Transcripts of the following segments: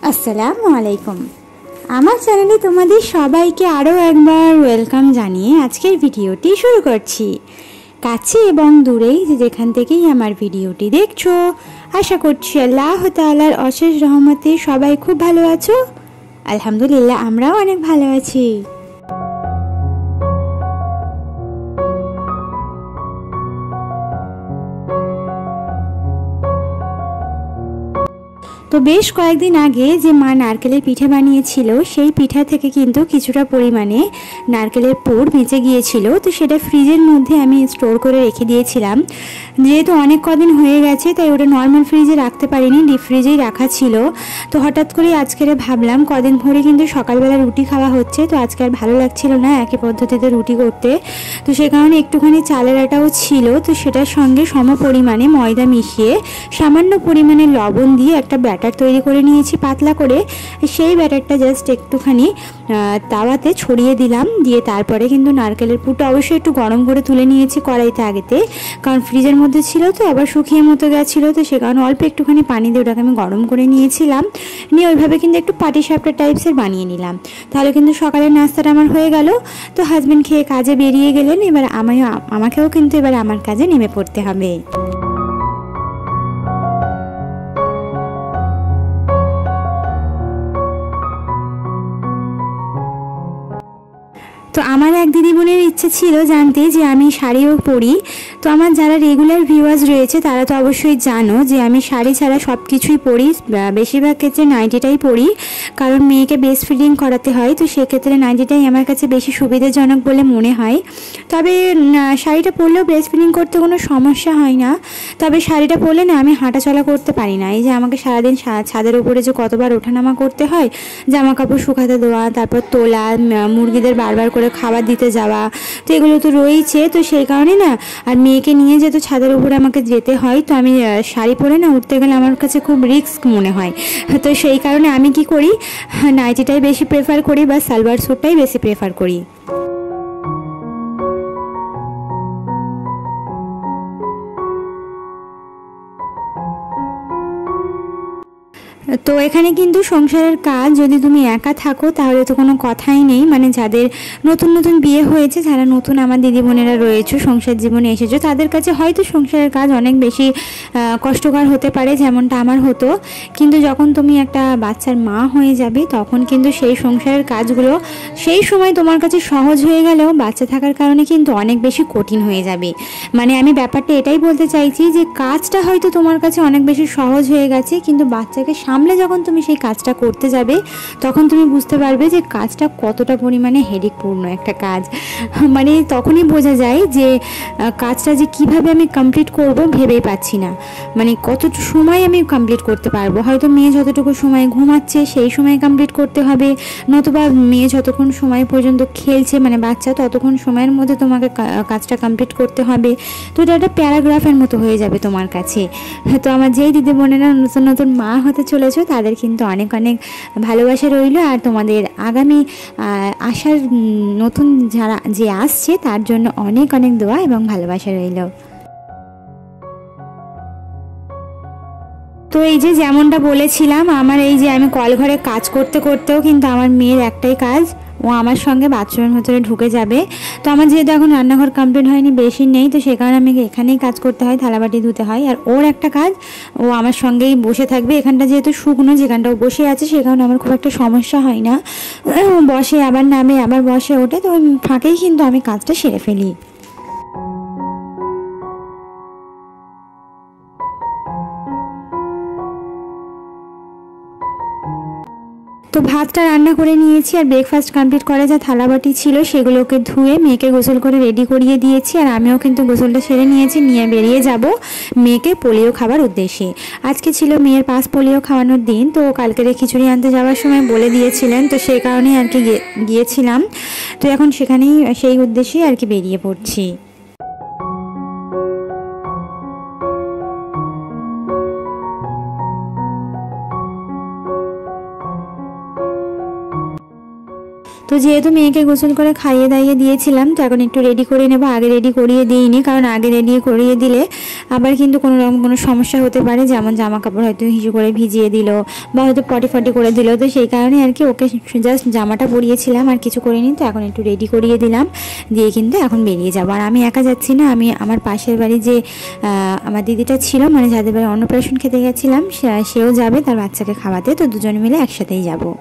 আসসালামু আলাইকুম। আমার চ্যানেলে তোমাদের সবাইকে আরও একবার ওয়েলকাম জানিয়ে আজকের ভিডিওটি শুরু করছি। কাছে এবং দূরেই যেখান থেকেই আমার ভিডিওটি দেখছো, আশা করছি আল্লাহ তাআলার অশেষ রহমতে সবাই খুব ভালো আছো। আলহামদুলিল্লাহ, আমরাও অনেক ভালো আছি। তো বেশ কয়েকদিন আগে যে মা নারকেলের পিঠা বানিয়েছিল, সেই পিঠা থেকে কিন্তু কিছুটা পরিমাণে নারকেলের পুর বেঁচে গিয়েছিল। তো সেটা ফ্রিজের মধ্যে আমি স্টোর করে রেখে দিয়েছিলাম। যেহেতু অনেক কদিন হয়ে গেছে, তাই ওটা নর্মাল ফ্রিজে রাখতে পারিনি, ডিপ ফ্রিজেই রাখা ছিল। তো হঠাৎ করে আজকে ভাবলাম, কদিন ধরে কিন্তু সকালবেলা রুটি খাওয়া হচ্ছে, তো আজকে আর ভালো লাগছিল না একই পদ্ধতিতে রুটি করতে। তো সে কারণে একটুখানি চালের আটাও ছিল, তো সেটার সঙ্গে সম পরিমাণে ময়দা মিশিয়ে সামান্য পরিমাণে লবণ দিয়ে একটা ব্যাটার তৈরি করে নিয়েছি পাতলা করে। সেই ব্যাটারটা জাস্ট একটুখানি তাওয়াতে ছড়িয়ে দিলাম, দিয়ে তারপরে কিন্তু নারকেলের পুরটা অবশ্যই একটু গরম করে তুলে নিয়েছি কড়াইতে আগেতে, কারণ ফ্রিজের মধ্যে ছিল তো আবার শুকিয়ে মতো গেছিলো। তো সে কারণে অল্প একটুখানি পানি দিয়ে ওটাকে আমি গরম করে নিয়েছিলাম, নিয়ে ওইভাবে কিন্তু একটু পাটিসাপটা টাইপসের বানিয়ে নিলাম। তাহলে কিন্তু সকালের নাস্তাটা আমার হয়ে গেল। তো হাজব্যান্ড খেয়ে কাজে বেরিয়ে গেলেন, এবার আমাকেও কিন্তু এবার আমার কাজে নেমে পড়তে হবে। তো আমার এক দিদিবোনের ইচ্ছে ছিল জানতে যে আমি শাড়িও পরি। তো আমার যারা রেগুলার ভিউয়ার্স রয়েছে তারা তো অবশ্যই জানো যে আমি শাড়ি ছাড়া সব কিছুই পরি, বেশিরভাগ ক্ষেত্রে নাইটিটাই পরি, কারণ মেয়েকে ব্রেস্ট ফিডিং করাতে হয়। তো সেক্ষেত্রে নাইটিটাই আমার কাছে বেশি সুবিধাজনক বলে মনে হয়। তবে শাড়িটা পরলেও ব্রেস্ট ফিডিং করতে কোনো সমস্যা হয় না। তবে শাড়িটা পরলে না আমি হাঁটাচলা করতে পারি না। এই যে আমাকে সারাদিন ছাদের উপরে যে কতবার ওঠানামা করতে হয়, জামা কাপড় শুকাতে দেওয়া, তারপর তোলা, মুরগিদের বারবার করে খাবার দিতে যাওয়া, তো এগুলো তো রয়েছে। তো সেই কারণে না, আর মেয়েকে নিয়ে যেহেতু ছাদের উপরে আমাকে যেতে হয়, তো আমি শাড়ি পরে না উঠতে গেলে আমার কাছে খুব রিস্ক মনে হয়। তো সেই কারণে আমি কি করি, নাইটিটাই বেশি প্রেফার করি বা সালোয়ার স্যুটটাই বেশি প্রেফার করি। তো এখানে কিন্তু সংসারের কাজ যদি তুমি একা থাকো তাহলে তো কোনো কথাই নেই। মানে যাদের নতুন নতুন বিয়ে হয়েছে, যারা নতুন আমার দিদি বোনেরা রয়েছে, সংসার জীবনে এসেছো, তাদের কাছে হয়তো সংসারের কাজ অনেক বেশি কষ্টকর হতে পারে, যেমনটা আমার হতো। কিন্তু যখন তুমি একটা বাচ্চার মা হয়ে যাবে, তখন কিন্তু সেই সংসারের কাজগুলো সেই সময় তোমার কাছে সহজ হয়ে গেলেও বাচ্চা থাকার কারণে কিন্তু অনেক বেশি কঠিন হয়ে যাবে। মানে আমি ব্যাপারটা এটাই বলতে চাইছি যে কাজটা হয়তো তোমার কাছে অনেক বেশি সহজ হয়ে গেছে, কিন্তু বাচ্চাকে সামলে যখন তুমি সেই কাজটা করতে যাবে, তখন তুমি বুঝতে পারবে যে কাজটা কতটা পরিমাণে হেডেকপূর্ণ একটা কাজ। মানে তখনই বোঝা যায় যে কাজটা যে কিভাবে আমি কমপ্লিট করব ভেবেই পাচ্ছি না। মানে কত সময় আমি কমপ্লিট করতে পারবো, হয়তো মেয়ে যতটুকু সময় ঘুমাচ্ছে সেই সময় কমপ্লিট করতে হবে, নতুবা মেয়ে যতক্ষণ সময় পর্যন্ত খেলছে, মানে বাচ্চা, ততক্ষণ সময়ের মধ্যে তোমাকে কাজটা কমপ্লিট করতে হবে। তো এটা একটা প্যারাগ্রাফের মতো হয়ে যাবে তোমার কাছে। তো আমার যেই দিদি বোনেরা নতুন নতুন মা হতে চলেছো, তাদের কিন্তু অনেক অনেক ভালোবাসা রইল, আর তোমাদের আগামী আসার নতুন যারা যে আসছে তার জন্য অনেক অনেক দোয়া এবং ভালোবাসা রইল। তো এই যে যেমনটা বলেছিলাম, আমার এই যে আমি কলঘরে কাজ করতে করতেও কিন্তু আমার মেয়ের একটাই কাজ, ও আমার সঙ্গে বাথরুমের ভেতরে ঢুকে যাবে। তো আমার যেহেতু এখন রান্নাঘর কমপ্লিট হয়নি, বেশি নেই, তো সে কারণে আমি এখানেই কাজ করতে হয়, থালাবাটি ধুতে হয়। আর ওর একটা কাজ, ও আমার সঙ্গেই বসে থাকবে। এখানটা যেহেতু শুকনো, যেখানটা ও বসে আছে, সে কারণে আমার খুব একটা সমস্যা হয় না। বসে আবার নামে, আবার বসে ওঠে, তো ফাঁকেই কিন্তু আমি কাজটা সেরে ফেলি। তো ভাতটা রান্না করে নিয়েছি, আর ব্রেকফাস্ট কমপ্লিট করে যা থালাবাটি ছিল সেগুলোকে ধুয়ে মেয়েকে গোসল করে রেডি করিয়ে দিয়েছি। আর আমিও কিন্তু গোসলটা সেরে নিয়েছি, নিয়ে বেরিয়ে যাব মেয়েকে পোলিও খাবার উদ্দেশ্যে। আজকে ছিল মেয়ের 5 পোলিও খাওয়ানোর দিন, তো কালকের খিচুড়ি আনতে যাওয়ার সময় বলে দিয়েছিলেন, তো সেই কারণেই আর কি গিয়েছিলাম। তো এখন সেখানেই সেই উদ্দেশ্যেই আর কি বেরিয়ে পড়ছি। তো যেহেতু মেয়েকে গোসল করে খাইয়ে দাইয়ে দিয়েছিলাম, তো এখন একটু রেডি করে নেব। আগে রেডি করিয়ে দিইনি, কারণ আগে রেডি করিয়ে দিলে আবার কিন্তু কোনো রকম কোনো সমস্যা হতে পারে, যেমন জামা কাপড় হয়তো হিসু করে ভিজিয়ে দিল বা হয়তো পটি ফটি করে দিল। তো সেই কারণে আর কি ওকে জাস্ট জামাটা পরিয়েছিলাম, আর কিছু করিনি। তো এখন একটু রেডি করিয়ে দিলাম, দিয়ে কিন্তু এখন বেরিয়ে যাবো। আর আমি একা যাচ্ছি না, আমি আমার পাশের বাড়ি যে আমার দিদিটা ছিল, মানে যাদের বাড়ি অন্নপ্রাশন খেতে গেছিলাম, সেও যাবে তার বাচ্চাকে খাওয়াতে। তো দুজন মিলে একসাথেই যাবো।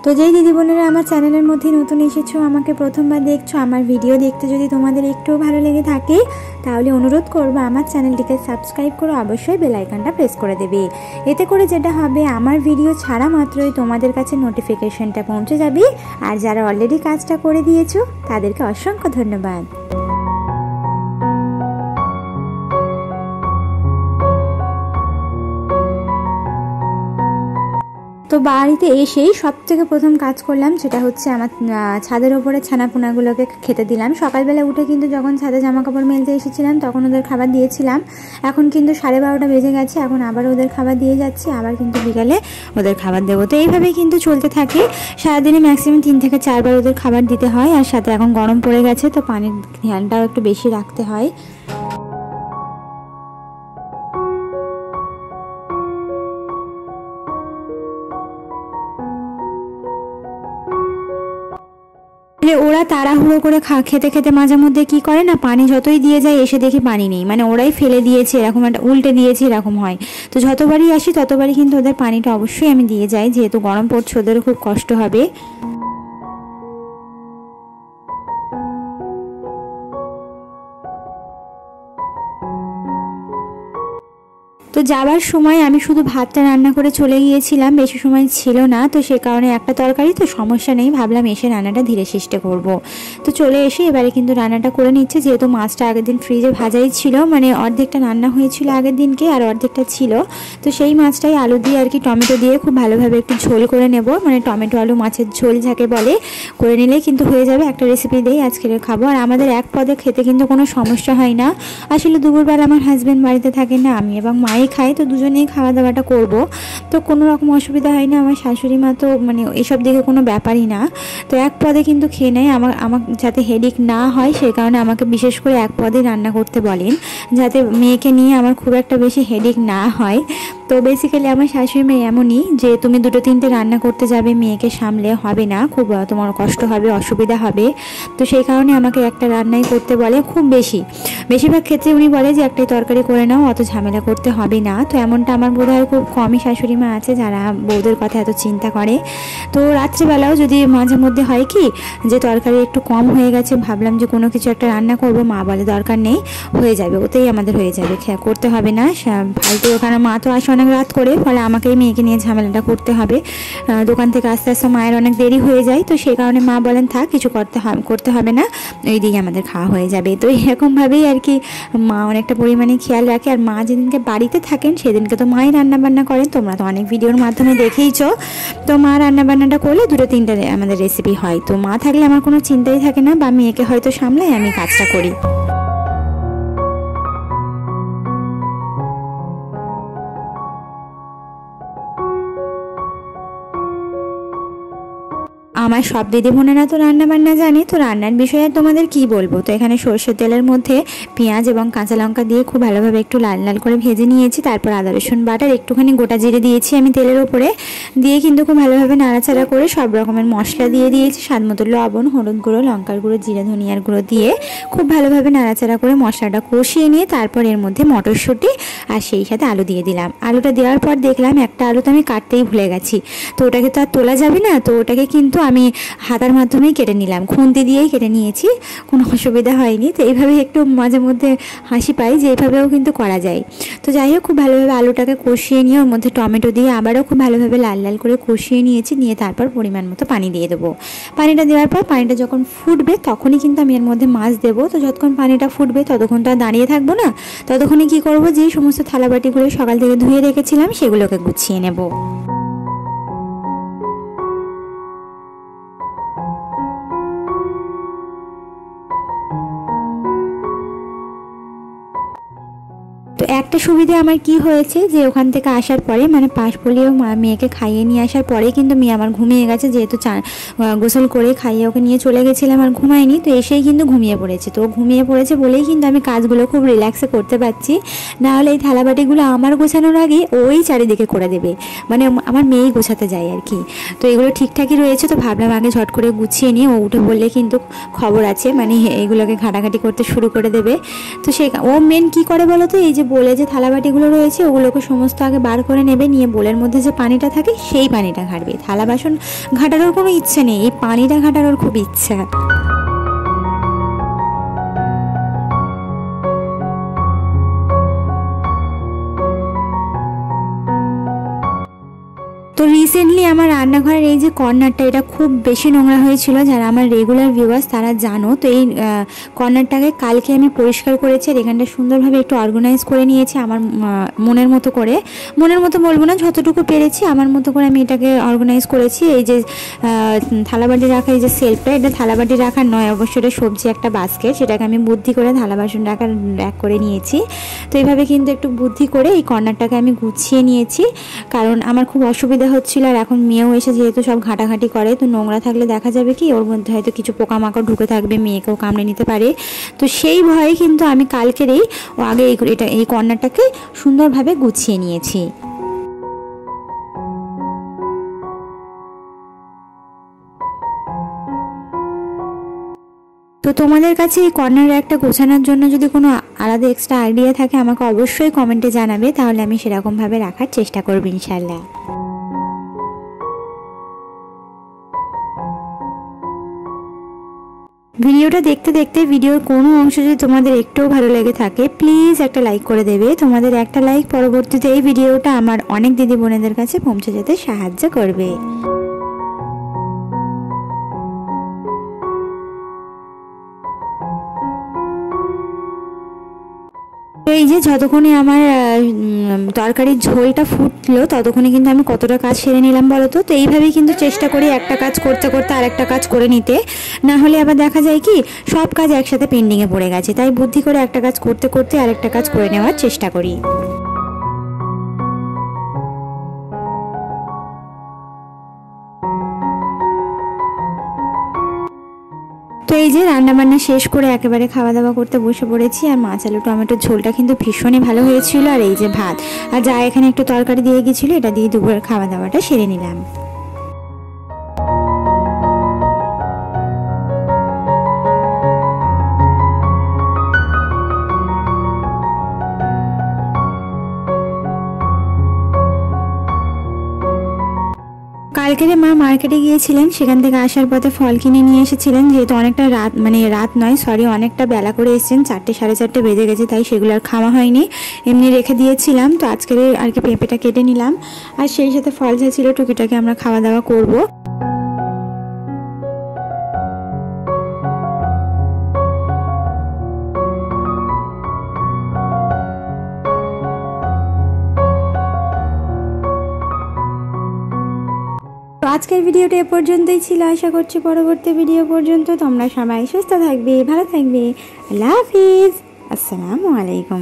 তো যেই দিদি বোনেরা আমার চ্যানেলের মধ্যে নতুন এসেছো, আমাকে প্রথমবার দেখছো, আমার ভিডিও দেখতে যদি তোমাদের একটু ভালো লেগে থাকে, তাহলে অনুরোধ করবো আমার চ্যানেলটিকে সাবস্ক্রাইব করে অবশ্যই বেল আইকনটা প্রেস করে দেবে। এতে করে যেটা হবে, আমার ভিডিও ছাড়া মাত্রই তোমাদের কাছে নোটিফিকেশনটা পৌঁছে যাবে। আর যারা অলরেডি কাজটা করে দিয়েছো তাদেরকে অসংখ্য ধন্যবাদ। তো বাড়িতে এসেই সব থেকে প্রথম কাজ করলাম, সেটা হচ্ছে আমার ছাদের ওপরে ছানাপোনাগুলোকে খেতে দিলাম। সকালবেলা উঠে কিন্তু যখন ছাদে জামা কাপড় মেলতে এসেছিলাম তখন ওদের খাবার দিয়েছিলাম। এখন কিন্তু 12:30 বেজে গেছে, এখন আবার ওদের খাবার দিয়ে যাচ্ছি, আবার কিন্তু বিকালে ওদের খাবার দেবো। তো এইভাবেই কিন্তু চলতে থাকে। সারাদিনে ম্যাক্সিমাম 3 থেকে 4 বার ওদের খাবার দিতে হয়। আর সাথে এখন গরম পড়ে গেছে, তো পানির ধ্যানটাও একটু বেশি রাখতে হয়। ওরা তাড়াহুড়ো করে খেতে খেতে মাঝে মধ্যে কি করে না, পানি যতই দিয়ে যায় এসে দেখি পানি নেই, মানে ওরাই ফেলে দিয়েছে, এরকম একটা উল্টে দিয়েছে, এরকম হয়। তো যতবারই আসি ততবারই কিন্তু ওদের পানিটা অবশ্যই আমি দিয়ে যাই, যেহেতু গরম পড়ছে, ওদেরও খুব কষ্ট হবে। তো যাওয়ার সময় আমি শুধু ভাতটা রান্না করে চলে গিয়েছিলাম, বেশি সময় ছিল না। তো সে কারণে একটা তরকারি, তো সমস্যা নেই, ভাবলাম এসে রান্নাটা ধীরে সুস্থে করব। তো চলে এসে এবারে কিন্তু রান্নাটা করে নিচ্ছে, যেহেতু মাছটা আগের দিন ফ্রিজে ভাজাই ছিল, মানে অর্ধেকটা রান্না হয়েছিল আগের দিনকে আর অর্ধেকটা ছিল। তো সেই মাছটাই আলু দিয়ে আর কি টমেটো দিয়ে খুব ভালোভাবে একটু ঝোল করে নেব, মানে টমেটো আলু মাছের ঝোল যাকে বলে, করে নিলে কিন্তু হয়ে যাবে। একটা রেসিপি দিয়েই আজকে খাবো। আর আমাদের এক পদে খেতে কিন্তু কোনো সমস্যা হয় না। আসলে দুপুরবেলা আমার হাজব্যান্ড বাড়িতে থাকে না, আমি এবং মাই খাই, তো দুজনেই খাওয়া দাওয়াটা করব। তো কোনো রকম অসুবিধা হয় না। আমার শাশুড়ি মা তো মানে এসব দিকে কোনো ব্যাপারই না, তো এক পদে কিন্তু খেয়ে নেয়। আমার যাতে হেডেক না হয় সেই কারণে আমাকে বিশেষ করে এক পদে রান্না করতে বলেন, যাতে মেয়েকে নিয়ে আমার খুব একটা বেশি হেডেক না হয়। তো বেসিক্যালি আমার শাশুড়ি মেয়ে এমনই যে তুমি 2-3টে রান্না করতে যাবে, মেয়েকে সামলে হবে না, খুব তোমার কষ্ট হবে, অসুবিধা হবে। তো সেই কারণে আমাকে একটা রান্নাই করতে বলে, খুব বেশিরভাগ ক্ষেত্রে উনি বলে যে একটাই তরকারি করে নাও, অত ঝামেলা করতে হবে না। তো এমনটা আমার বোধহয় খুব কমই শাশুড়ি মা আছে যারা বউদের কথা এত চিন্তা করে। তো রাত্রিবেলাও যদি মাঝে মধ্যে হয় কি যে তরকারি একটু কম হয়ে গেছে, ভাবলাম যে কোনো কিছু একটা রান্না করব, মা বলে দরকার নেই, হয়ে যাবে, ওতেই আমাদের হয়ে যাবে, করতে হবে না ফালতু। ওখানে মা তো আসে অনেক রাত করে, ফলে আমাকেই মেয়েকে নিয়ে ঝামেলাটা করতে হবে। দোকান থেকে আস্তে আস্তে মায়ের অনেক দেরি হয়ে যায়, তো সেই কারণে মা বলেন থাক, কিছু করতে হবে না, ওই দিকে আমাদের খাওয়া হয়ে যাবে। তো এরকমভাবেই আর কি মা অনেকটা পরিমাণে খেয়াল রাখে। আর মা যেদিনকে বাড়িতে থাকেন সেদিনকে তো মাই রান্নাবান্না করেন, তোমরা তো অনেক ভিডিওর মাধ্যমে দেখেইছো। তো মা রান্নাবান্নাটা করলে 2-3টে আমাদের রেসিপি হয়। তো মা থাকলে আমার কোনো চিন্তাই থাকে না, বা মেয়েকে হয়তো সামলাই আমি কাজটা করি। আমার সব দিদি বোনেরা তো রান্না বান্না জানে, তো রান্নার বিষয়ে আর তোমাদের কি বলবো। তো এখানে সরষের তেলের মধ্যে পেঁয়াজ এবং কাঁচা লঙ্কা দিয়ে খুব ভালোভাবে একটু লাল লাল করে ভেজে নিয়েছি। তারপর আদা রসুন বাটার একটুখানি গোটা জিরে দিয়েছি আমি তেলের ওপরে, দিয়ে কিন্তু খুব ভালোভাবে নাড়াচাড়া করে সব রকমের মশলা দিয়ে দিয়েছি, স্বাদ মতো লবণ, হলুদ গুঁড়ো, লঙ্কার গুঁড়ো, জিরা ধনিয়ার গুঁড়ো দিয়ে খুব ভালোভাবে নাড়াচাড়া করে মশলাটা কষিয়ে নিয়ে তারপর এর মধ্যে মটরশুঁটি আর সেই সাথে আলু দিয়ে দিলাম। আলুটা দেওয়ার পর দেখলাম একটা আলু তো আমি কাটতেই ভুলে গেছি, তো ওটাকে তো আর তোলা যাবে না, তো ওটাকে কিন্তু আমি হাতার মাধ্যমেই কেটে নিলাম, খুন্তি দিয়েই কেটে নিয়েছি, কোনো অসুবিধা হয়নি। তো এইভাবে একটু মাঝে মধ্যে হাসি পাই যে এইভাবেও কিন্তু করা যায়। তো যাই হোক, খুব ভালোভাবে আলুটাকে কষিয়ে নিয়ে ওর মধ্যে টমেটো দিয়ে আবারও খুব ভালোভাবে লাল লাল করে কষিয়ে নিয়েছি, নিয়ে তারপর পরিমাণ মতো পানি দিয়ে দেবো। পানিটা দেওয়ার পর পানিটা যখন ফুটবে তখনই কিন্তু আমি এর মধ্যে মাছ দেবো। তো যতক্ষণ পানিটা ফুটবে ততক্ষণ তো আর দাঁড়িয়ে থাকবো না, ততক্ষণে কি করব, যেই সমস্ত থালাবাটিগুলো সকাল থেকে ধুয়ে রেখেছিলাম সেগুলোকে গুছিয়ে নেব। একটা সুবিধে আমার কি হয়েছে যে ওখান থেকে আসার পরে মানে পাশ বলিয়ে মেয়েকে খাইয়ে নিয়ে আসার পরে কিন্তু মেয়ে আমার ঘুমিয়ে গেছে, যেহেতু গোসল করে খাইয়ে ওকে নিয়ে চলে গেছিলাম আর ঘুমায়নি, তো এসেই কিন্তু ঘুমিয়ে পড়েছে। তো ঘুমিয়ে পড়েছে বলেই কিন্তু আমি কাজগুলো খুব রিল্যাক্সে করতে পারছি, নাহলে এই থালাবাটিগুলো আমার গোছানোর আগে ওই চারিদিকে করে দেবে, মানে আমার মেয়েই গোছাতে যায় আর কি। তো এগুলো ঠিকঠাকই রয়েছে, তো ভাবলাম আগে ঝট করে গুছিয়ে নিয়ে ও উঠে বললে কিন্তু খবর আছে, মানে এগুলোকে ঘাটাঘাটি করতে শুরু করে দেবে। তো ও মেন কি করে বলো তো, এই যে বলে যে থালাবাটিগুলো রয়েছে ওগুলোকে সমস্ত আগে বার করে নেবে, নিয়ে বোলের মধ্যে যে পানিটা থাকে সেই পানিটা ঘাটবে। থালা বাসন ঘাটানোর কোনো ইচ্ছে নেই, এই পানিটা ঘাটানোর খুব ইচ্ছা। তো রিসেন্টলি আমার রান্নাঘরের এই যে কর্নারটা, এটা খুব বেশি নোংরা হয়েছিল, যারা আমার রেগুলার ভিউয়ার্স তারা জানো। তো এই কর্নারটাকে কালকে আমি পরিষ্কার করেছি, আর এখানটা সুন্দরভাবে একটু অর্গানাইজ করে নিয়েছি আমার মনের মতো করে। মনের মতো বলবো না, যতটুকু পেরেছি আমার মতো করে আমি এটাকে অর্গানাইজ করেছি। এই যে থালাবাটি রাখার এই যে সেলফটা, এটা থালাবাটি রাখার নয় অবশ্যই, এটা সবজি একটা বাস্কেট, সেটাকে আমি বুদ্ধি করে থালা বাসন রাখার র্যাক করে নিয়েছি। তো এইভাবে কিন্তু একটু বুদ্ধি করে এই কর্নারটাকে আমি গুছিয়ে নিয়েছি, কারণ আমার খুব অসুবিধা হচ্ছিল। আর এখন মেয়েও এসে যেহেতু সব ঘাটাঘাটি করে, তো নোংরা থাকলে দেখা যাবে কি ওর মধ্যে হয়তো কিছু পোকামাকড় ঢুকে থাকবে, মেয়েকেও কামড়ে নিতে পারে। তো সেই ভয়ে কিন্তু আমি কালকেরই আগে এই কর্নারটাকে সুন্দরভাবে গুছিয়ে নিয়েছি। তো তোমাদের কাছে এই কর্নার একটা গোছানোর জন্য যদি কোনো আলাদা এক্সট্রা আইডিয়া থাকে আমাকে অবশ্যই কমেন্টে জানাবে, তাহলে আমি সেরকমভাবে রাখার চেষ্টা করব ইনশাল্লাহ। ভিডিওটা দেখতে দেখতে ভিডিওর কোনো অংশ যদি তোমাদের একটুও ভালো লেগে থাকে প্লিজ একটা লাইক করে দেবে। তোমাদের একটা লাইক পরবর্তীতে এই ভিডিওটা আমার অনেক দিদি বোনেদের কাছে পৌঁছে যেতে সাহায্য করবে। তো এই যে যতক্ষণে আমার তরকারির ঝোলটা ফুটলো ততক্ষণে কিন্তু আমি কতটা কাজ সেরে নিলাম বলো তো। তো এইভাবেই কিন্তু চেষ্টা করি একটা কাজ করতে করতে আরেকটা কাজ করে নিতে, না হলে আবার দেখা যায় কি সব কাজ একসাথে পেন্ডিংয়ে পড়ে গেছে। তাই বুদ্ধি করে একটা কাজ করতে করতে আরেকটা কাজ করে নেওয়ার চেষ্টা করি। তো এই যে রান্নাবান্না শেষ করে একেবারে খাওয়া দাওয়া করতে বসে পড়েছি। আর মাছ আলু টমেটোর ঝোলটা কিন্তু ভীষণই ভালো হয়েছিল, আর এই যে ভাত আর যা এখানে একটু তরকারি দিয়ে গেছিলো, এটা দিয়ে দুপুরের খাওয়া দাওয়াটা সেরে নিলাম। কালকেরে মা মার্কেটে গিয়েছিলেন, সেখান থেকে আসার পথে ফল কিনে নিয়ে এসেছিলেন। যেহেতু অনেকটা রাত, মানে রাত নয় সরি অনেকটা বেলা করে এসেছেন, 4টে সাড়ে 4টে বেজে গেছে, তাই সেগুলো আর খাওয়া হয়নি, এমনি রেখে দিয়েছিলাম। তো আজকের আর কি পেঁপেটা কেটে নিলাম, আর সেই সাথে ফল যা ছিল টুকিটাকে আমরা খাওয়া দাওয়া করবো। তো আজকের ভিডিওটা এ পর্যন্তই ছিল। আশা করছি পরবর্তী ভিডিও পর্যন্ত তোমরা সবাই সুস্থ থাকবে, ভালো থাকবে। আল্লাহ হাফিজ, আসসালামু আলাইকুম।